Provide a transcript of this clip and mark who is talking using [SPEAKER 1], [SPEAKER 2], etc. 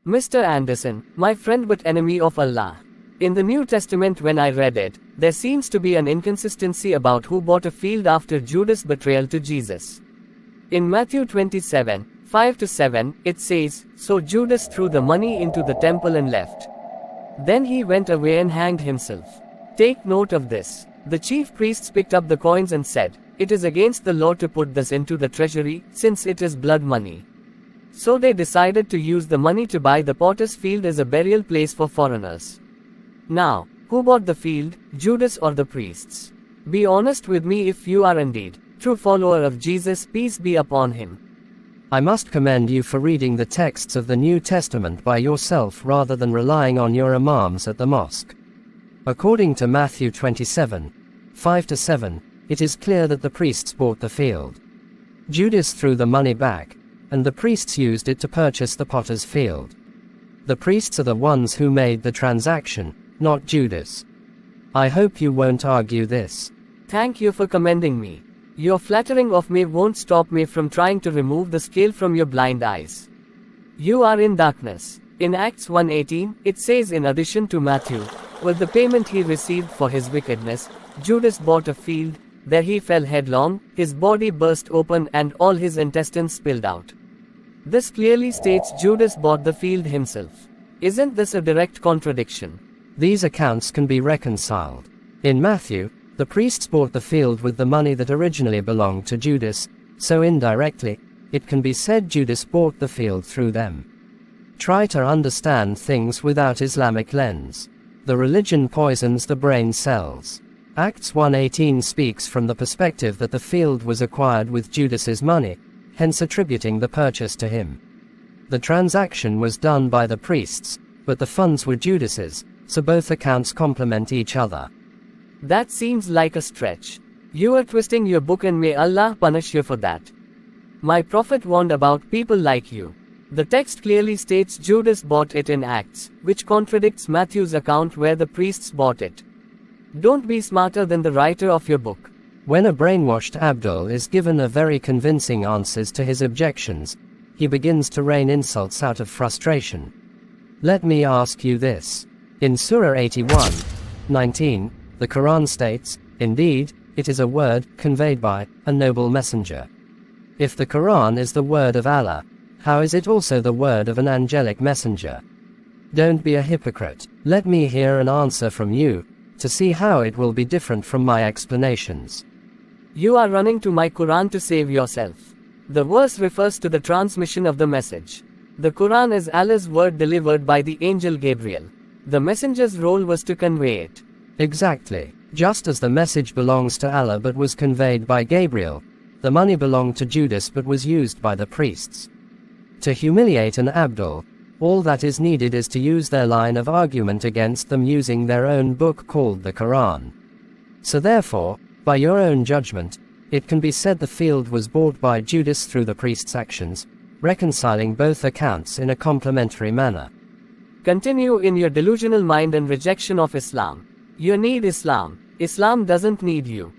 [SPEAKER 1] Mr. Anderson, my friend but enemy of Allah. In the New Testament, when I read it, there seems to be an inconsistency about who bought a field after Judas' betrayal to Jesus. In Matthew 27, 5-7, it says, "So Judas threw the money into the temple and left. Then he went away and hanged himself." Take note of this. The chief priests picked up the coins and said, "It is against the law to put this into the treasury, since it is blood money." So they decided to use the money to buy the potter's field as a burial place for foreigners. Now, who bought the field, Judas or the priests? Be honest with me if you are indeed true follower of Jesus, peace be upon him.
[SPEAKER 2] I must commend you for reading the texts of the New Testament by yourself rather than relying on your imams at the mosque. According to Matthew 27, 5-7, it is clear that the priests bought the field. Judas threw the money back, and the priests used it to purchase the potter's field. The priests are the ones who made the transaction, not Judas. I hope you won't argue this.
[SPEAKER 1] Thank you for commending me. Your flattering of me won't stop me from trying to remove the scale from your blind eyes. You are in darkness. In Acts 1:18, it says, in addition to Matthew, with the payment he received for his wickedness, Judas bought a field. There he fell headlong, his body burst open and all his intestines spilled out. This clearly states Judas bought the field himself. Isn't this a direct contradiction?
[SPEAKER 2] These accounts can be reconciled. In Matthew, the priests bought the field with the money that originally belonged to Judas, so indirectly, it can be said Judas bought the field through them. Try to understand things without Islamic lens. The religion poisons the brain cells. Acts 1:18 speaks from the perspective that the field was acquired with Judas's money, hence attributing the purchase to him. The transaction was done by the priests, but the funds were Judas's, so both accounts complement each other.
[SPEAKER 1] That seems like a stretch. You are twisting your book and may Allah punish you for that. My prophet warned about people like you. The text clearly states Judas bought it in Acts, which contradicts Matthew's account where the priests bought it. Don't be smarter than the writer of your book.
[SPEAKER 2] When a brainwashed Abdul is given a very convincing answers to his objections, he begins to rain insults out of frustration. Let me ask you this. In Surah 81:19, the Quran states, "Indeed, it is a word conveyed by a noble messenger." If the Quran is the word of Allah, how is it also the word of an angelic messenger? Don't be a hypocrite. Let me hear an answer from you, to see how it will be different from my explanations.
[SPEAKER 1] You are running to my Quran to save yourself. The verse refers to the transmission of the message. The Quran is Allah's word delivered by the angel Gabriel. The messenger's role was to convey it.
[SPEAKER 2] Exactly. Just as the message belongs to Allah but was conveyed by Gabriel, the money belonged to Judas but was used by the priests. To humiliate an Abdul, all that is needed is to use their line of argument against them using their own book called the Quran. So therefore, by your own judgment, it can be said the field was bought by Judas through the priest's actions, reconciling both accounts in a complementary manner.
[SPEAKER 1] Continue in your delusional mind and rejection of Islam. You need Islam. Islam doesn't need you.